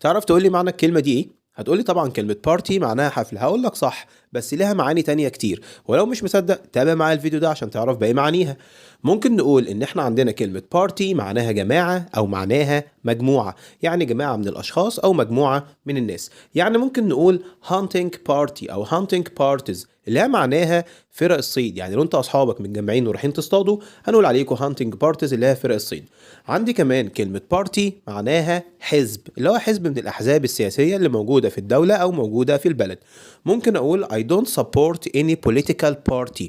تعرف تقول لي معنى الكلمة دي ايه؟ هتقولي طبعا كلمة بارتي معناها حفل. هقول لك صح، بس لها معاني تانية كتير، ولو مش مصدق تابع معايا الفيديو ده عشان تعرف باقي معانيها. ممكن نقول ان احنا عندنا كلمة بارتي معناها جماعة او معناها مجموعة، يعني جماعة من الاشخاص او مجموعة من الناس. يعني ممكن نقول hunting party او hunting parties اللي هي معناها فرق الصيد. يعني لو انت اصحابك متجمعين ورايحين تصطادوا هنقول عليكم hunting parties اللي هي فرق الصيد. عندي كمان كلمة بارتي معناها حزب، اللي هو حزب من الأحزاب السياسية اللي موجودة في الدولة أو موجودة في البلد. ممكن أقول I don't support any political party.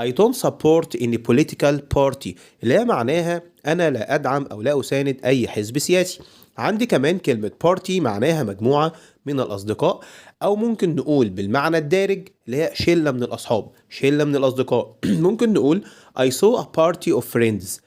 I don't support any political party اللي هي معناها أنا لا أدعم أو لا أساند أي حزب سياسي. عندي كمان كلمة party معناها مجموعة من الأصدقاء، أو ممكن نقول بالمعنى الدارج اللي هي شلة من الأصحاب، شلة من الأصدقاء. ممكن نقول I saw a party of friends.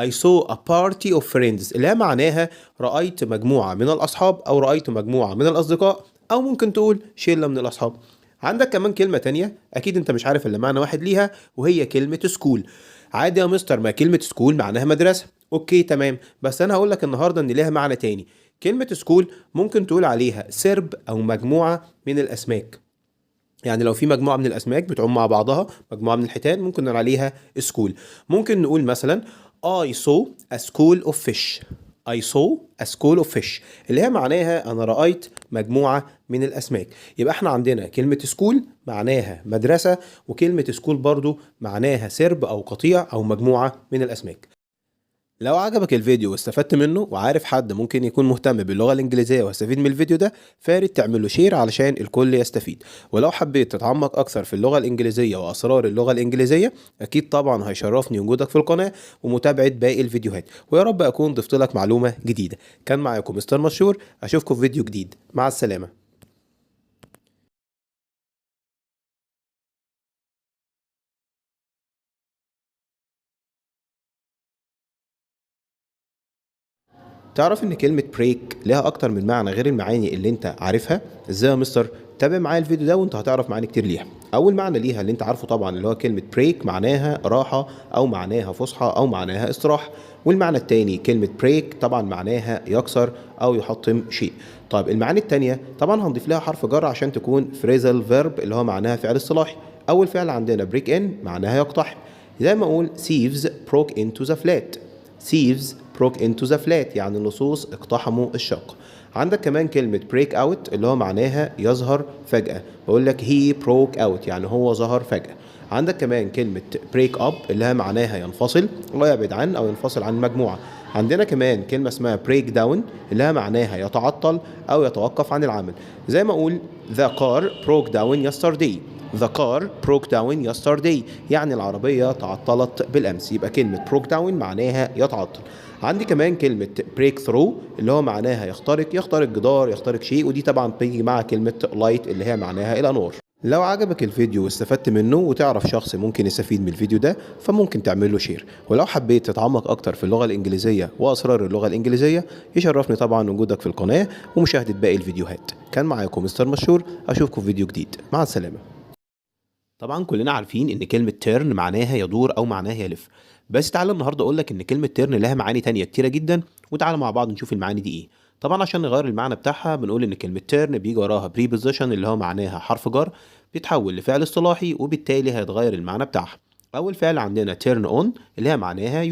I saw a party of friends اللي هي معناها رأيت مجموعة من الأصحاب أو رأيت مجموعة من الأصدقاء، أو ممكن تقول شلة من الأصحاب. عندك كمان كلمة تانية أكيد أنت مش عارف إلا معنى واحد ليها، وهي كلمة سكول. عادي يا مستر، ما كلمة سكول معناها مدرسة. أوكي تمام، بس أنا هقول لك النهاردة إن ليها معنى تاني. كلمة سكول ممكن تقول عليها سرب أو مجموعة من الأسماك. يعني لو في مجموعة من الأسماك بتعوم مع بعضها، مجموعة من الحيتان، ممكن نقول عليها سكول. ممكن نقول مثلا I saw a school of fish. I saw a school of fish اللي هي معناها أنا رأيت مجموعة من الأسماك. يبقى احنا عندنا كلمة سكول معناها مدرسة، وكلمة سكول برضو معناها سرب أو قطيع أو مجموعة من الأسماك. لو عجبك الفيديو واستفدت منه وعارف حد ممكن يكون مهتم باللغة الإنجليزية ويستفيد من الفيديو ده، فارد تعمل له شير علشان الكل يستفيد. ولو حبيت تتعمق أكثر في اللغة الإنجليزية وأسرار اللغة الإنجليزية، أكيد طبعا هيشرفني وجودك في القناة ومتابعة باقي الفيديوهات، ويا رب أكون ضفت لك معلومة جديدة. كان معاكم مستر مشهور، أشوفكم في فيديو جديد، مع السلامة. تعرف ان كلمة بريك لها اكتر من معنى غير المعاني اللي انت عارفها؟ ازاي يا مستر؟ تابع معايا الفيديو ده وانت هتعرف معاني كتير ليها. اول معنى ليها اللي انت عارفه طبعا اللي هو كلمة بريك معناها راحة او معناها فسحة او معناها استراحة. والمعنى التاني كلمة بريك طبعا معناها يكسر او يحطم شيء. طيب المعاني التانية طبعا هنضيف لها حرف جر عشان تكون فريزل فيرب اللي هو معناها فعل اصطلاحي. اول فعل عندنا بريك ان معناها يقتحم. زي ما اقول thieves broke into the flat. thieves broke into the flat يعني اللصوص اقتحموا الشقة. عندك كمان كلمة break out اللي هو معناها يظهر فجأة، بقول لك he broke out يعني هو ظهر فجأة. عندك كمان كلمة break up اللي هي معناها ينفصل ويبعد عن أو ينفصل عن مجموعة. عندنا كمان كلمة اسمها break down اللي هي معناها يتعطل أو يتوقف عن العمل. زي ما أقول the car broke down yesterday. The car broke down yesterday يعني العربية تعطلت بالأمس. يبقى كلمة broke down معناها يتعطل. عندي كمان كلمة break through اللي هو معناها يخترق جدار، يخترق شيء، ودي طبعا بتيجي مع كلمة light اللي هي معناها الأنوار. لو عجبك الفيديو واستفدت منه وتعرف شخص ممكن يستفيد من الفيديو ده، فممكن تعمل له شير. ولو حبيت تتعمق أكتر في اللغة الإنجليزية وأسرار اللغة الإنجليزية، يشرفني طبعا وجودك في القناة ومشاهدة باقي الفيديوهات. كان معاكم مستر مشهور، أشوفكم في فيديو جديد، مع السلامة. طبعا كلنا عارفين ان كلمة تيرن معناها يدور او معناها يلف، بس تعالى النهارده اقول لك ان كلمة تيرن لها معاني تانية كتيرة جدا، وتعالى مع بعض نشوف المعاني دي ايه. طبعا عشان نغير المعنى بتاعها بنقول ان كلمة تيرن بيجي وراها بريبوزيشن اللي هو معناها حرف جر بيتحول لفعل اصطلاحي، وبالتالي هيتغير المعنى بتاعها. اول فعل عندنا تيرن اون اللي هي معناها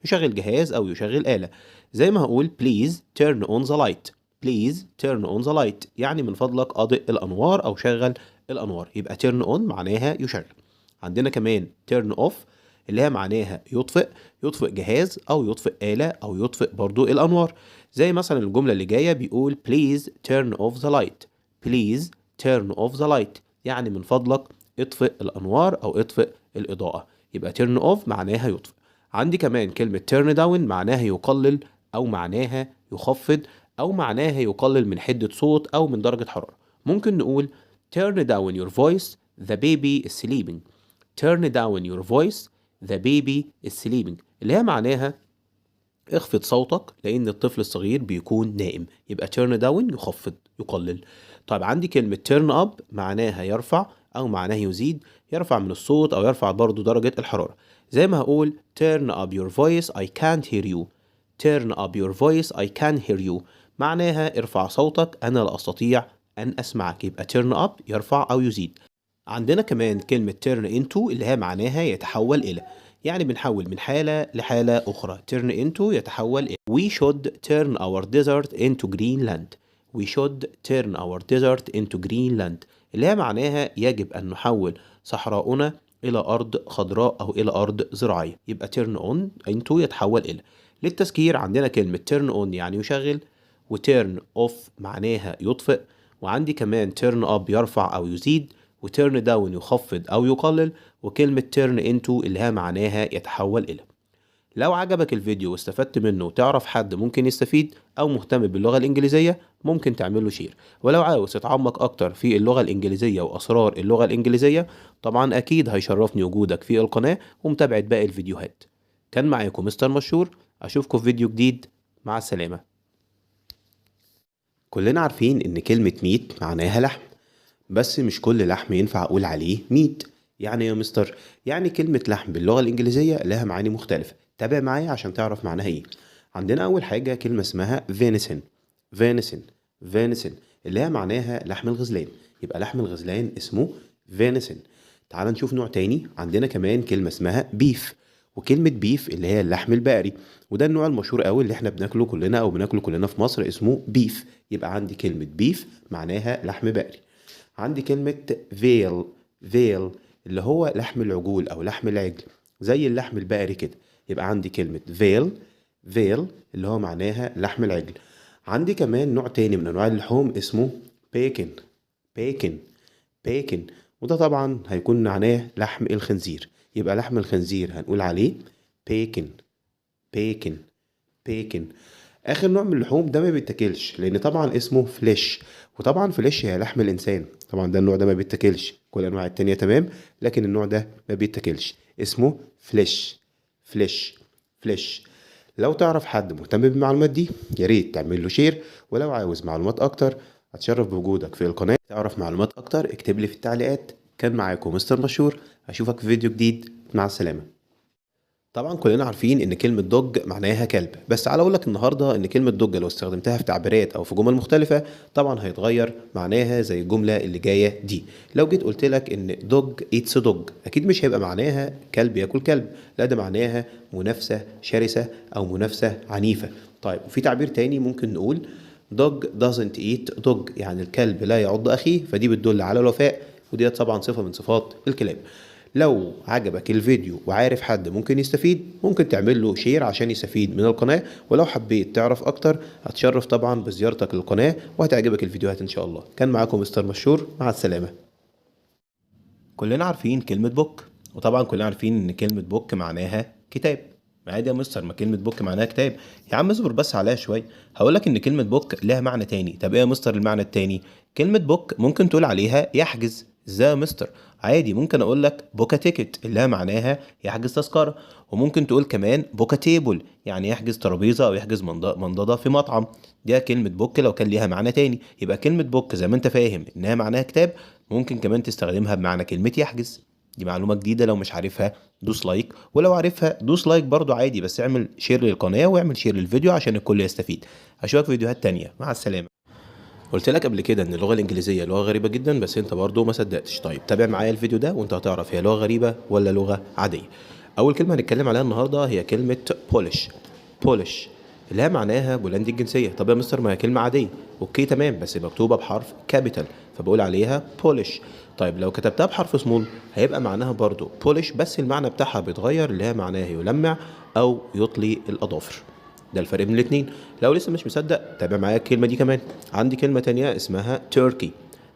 يشغل جهاز او يشغل آلة. زي ما هقول please turn on the light. please turn on the light يعني من فضلك اضئ الانوار او شغل الانوار. يبقى turn on معناها يشغل. عندنا كمان turn off اللي هي معناها يطفئ جهاز او يطفئ آلة او يطفئ برضو الانوار. زي مثلا الجملة اللي جاية بيقول please turn off the light. please turn off the light يعني من فضلك اطفئ الانوار او اطفئ الاضاءة. يبقى turn off معناها يطفئ. عندي كمان كلمة turn down معناها يقلل او معناها يخفض او معناها يقلل من حدة صوت او من درجة حرارة. ممكن نقول turn down your voice, the baby is sleeping. turn down your voice, the baby is sleeping اللي هي معناها اخفض صوتك لأن الطفل الصغير بيكون نائم. يبقى turn down يخفض يقلل. طيب عندي كلمة turn up معناها يرفع أو معناها يزيد، يرفع من الصوت أو يرفع برضو درجة الحرارة. زي ما هقول turn up your voice I can't hear you. turn up your voice I can't hear you معناها ارفع صوتك، أنا لا أستطيع أن أسمعك، يبقى turn up يرفع أو يزيد. عندنا كمان كلمة turn into اللي هي معناها يتحول إلى، يعني بنحول من حالة لحالة أخرى. turn into يتحول إلى. We should turn our desert into Greenland. We should turn our desert into Greenland اللي هي معناها يجب أن نحول صحراؤنا إلى أرض خضراء أو إلى أرض زراعية. يبقى turn on into يتحول إلى. للتذكير عندنا كلمة turn on يعني يشغل، وturn off معناها يطفئ، وعندي كمان turn up يرفع أو يزيد، وturn down يخفض أو يقلل، وكلمة turn into اللي هي معناها يتحول إلى. لو عجبك الفيديو واستفدت منه وتعرف حد ممكن يستفيد أو مهتم باللغة الإنجليزية ممكن تعمله شير. ولو عاوز تتعمق أكتر في اللغة الإنجليزية وأسرار اللغة الإنجليزية طبعا أكيد هيشرفني وجودك في القناة ومتابعة باقي الفيديوهات. كان معاكم مستر مشهور، أشوفكم في فيديو جديد، مع السلامة. كلنا عارفين إن كلمة ميت معناها لحم، بس مش كل لحم ينفع أقول عليه ميت. يعني يا مستر، يعني كلمة لحم باللغة الإنجليزية لها معاني مختلفة. تابع معايا عشان تعرف معناها إيه. عندنا أول حاجة كلمة اسمها venison. venison venison اللي هي معناها لحم الغزلان، يبقى لحم الغزلان اسمه venison. تعال نشوف نوع تاني. عندنا كمان كلمة اسمها beef، وكلمة بيف اللي هي اللحم البقري، وده النوع المشهور قوي اللي احنا بناكله كلنا او بناكله كلنا في مصر اسمه بيف. يبقى عندي كلمة بيف معناها لحم بقري. عندي كلمة فيل. فيل اللي هو لحم العجول أو لحم العجل زي اللحم البقري كده. يبقى عندي كلمة فيل. فيل اللي هو معناها لحم العجل. عندي كمان نوع تاني من أنواع اللحوم اسمه بيكن. بيكن بيكن وده طبعا هيكون معناه لحم الخنزير. يبقى لحم الخنزير هنقول عليه بيكن. بيكن بيكن اخر نوع من اللحوم ده ما بيتاكلش لان طبعا اسمه فليش، وطبعا فليش هي لحم الانسان. طبعا ده النوع ده ما بيتاكلش، كل الانواع التانية تمام لكن النوع ده ما بيتاكلش، اسمه فليش. فليش فليش لو تعرف حد مهتم بالمعلومات دي يا ريت تعمل له شير، ولو عاوز معلومات اكتر اتشرف بوجودك في القناة. تعرف معلومات اكتر اكتب لي في التعليقات. كان معاكم مستر مشهور، اشوفك في فيديو جديد، مع السلامة. طبعا كلنا عارفين ان كلمة دوج معناها كلب، بس تعالى اقول لك النهارده ان كلمة دوج لو استخدمتها في تعبيرات او في جمل مختلفة طبعا هيتغير معناها، زي الجملة اللي جاية دي. لو جيت قلت لك ان دوج ايتس دوج اكيد مش هيبقى معناها كلب ياكل كلب، لا ده معناها منافسة شرسة او منافسة عنيفة. طيب وفي تعبير تاني ممكن نقول dog doesn't eat dog، يعني الكلب لا يعض اخيه، فدي بتدل على الوفاء، ودي طبعا صفة من صفات الكلاب. لو عجبك الفيديو وعارف حد ممكن يستفيد ممكن تعمل له شير عشان يستفيد من القناة، ولو حبيت تعرف اكتر هتشرف طبعا بزيارتك للقناة وهتعجبك الفيديوهات ان شاء الله. كان معاكم مستر مشهور، مع السلامة. كلنا عارفين كلمة بوك، وطبعا كلنا عارفين ان كلمة بوك معناها كتاب. عادي يا مستر، ما كلمة بوك معناها كتاب. يا عم اصبر بس عليها شوية، هقولك ان كلمة بوك لها معنى تاني. طب ايه يا مستر المعنى التاني؟ كلمة بوك ممكن تقول عليها يحجز. ازاي يا مستر؟ عادي ممكن اقول لك بوكا تيكت اللي هي معناها يحجز تذكرة، وممكن تقول كمان بوكا تيبل يعني يحجز ترابيزة او يحجز منضدة في مطعم. دي كلمة بوك لو كان ليها معنى تاني. يبقى كلمة بوك زي ما انت فاهم انها معناها كتاب، ممكن كمان تستخدمها بمعنى كلمة يحجز. دي معلومة جديدة، لو مش عارفها دوس لايك، ولو عارفها دوس لايك برضو عادي، بس اعمل شير للقناة واعمل شير للفيديو عشان الكل يستفيد. اشوفك في فيديوهات تانية، مع السلامة. قلت لك قبل كده ان اللغة الانجليزية لغة غريبة جدا، بس انت برضو ما صدقتش. طيب تابع معايا الفيديو ده وانت هتعرف هي لغة غريبة ولا لغة عادية. اول كلمة هنتكلم عليها النهاردة هي كلمة بولش. بولش اللي هي معناها بولندي الجنسية. طب يا مستر ما هي كلمة عادية، اوكي تمام، بس مكتوبة بحرف كابيتال فبقول عليها بولش. طيب لو كتبتها بحرف سمول هيبقى معناها برضو بولش، بس المعنى بتاعها بيتغير، اللي هي معناها يلمع او يطلي الاظافر. ده الفرق بين الاتنين. لو لسه مش مصدق تابع معايا الكلمة دي كمان. عندي كلمة تانية اسمها تركي.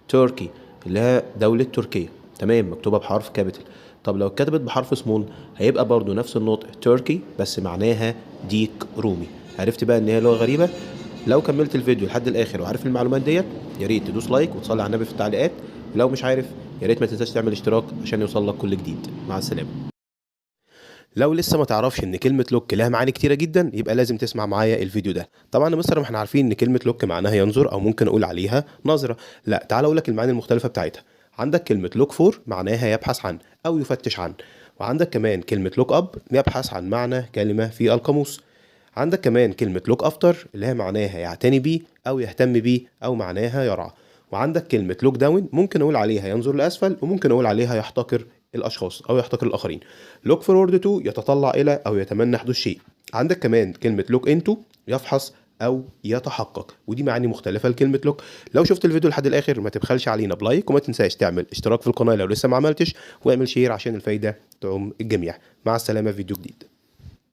تركي اللي هي دولة تركيا، تمام، مكتوبة بحرف كابيتال. طب لو اتكتبت بحرف سمول هيبقى برضو نفس النطق تركي، بس معناها ديك رومي. عرفت بقى ان هي لغة غريبة؟ لو كملت الفيديو لحد الاخر وعارف المعلومات ديت يا ريت تدوس لايك وتصلي على النبي في التعليقات، ولو مش عارف يا ريت ما تنساش تعمل اشتراك عشان يوصل لك كل جديد. مع السلامة. لو لسه ما تعرفش ان كلمة لوك لها معاني كتيرة جدا يبقى لازم تسمع معايا الفيديو ده. طبعا يا مستر ما احنا عارفين ان كلمة لوك معناها ينظر، او ممكن اقول عليها نظرة. لا تعال اقول لك المعاني المختلفة بتاعتها. عندك كلمة لوك فور معناها يبحث عن او يفتش عن، وعندك كمان كلمة لوك اب يبحث عن معنى كلمة في القاموس. عندك كمان كلمة look after اللي هي معناها يعتني بيه أو يهتم بيه أو معناها يرعى. وعندك كلمة look down ممكن أقول عليها ينظر لأسفل، وممكن أقول عليها يحتقر الأشخاص أو يحتقر الآخرين. look forward to يتطلع إلى أو يتمنى حدوث شيء. عندك كمان كلمة look into يفحص أو يتحقق، ودي معاني مختلفة لكلمة look. لو شفت الفيديو لحد الآخر ما تبخلش علينا بلايك، وما تنساش تعمل اشتراك في القناة لو لسه ما عملتش، واعمل شير عشان الفايدة تعم الجميع. مع السلامة في فيديو جديد.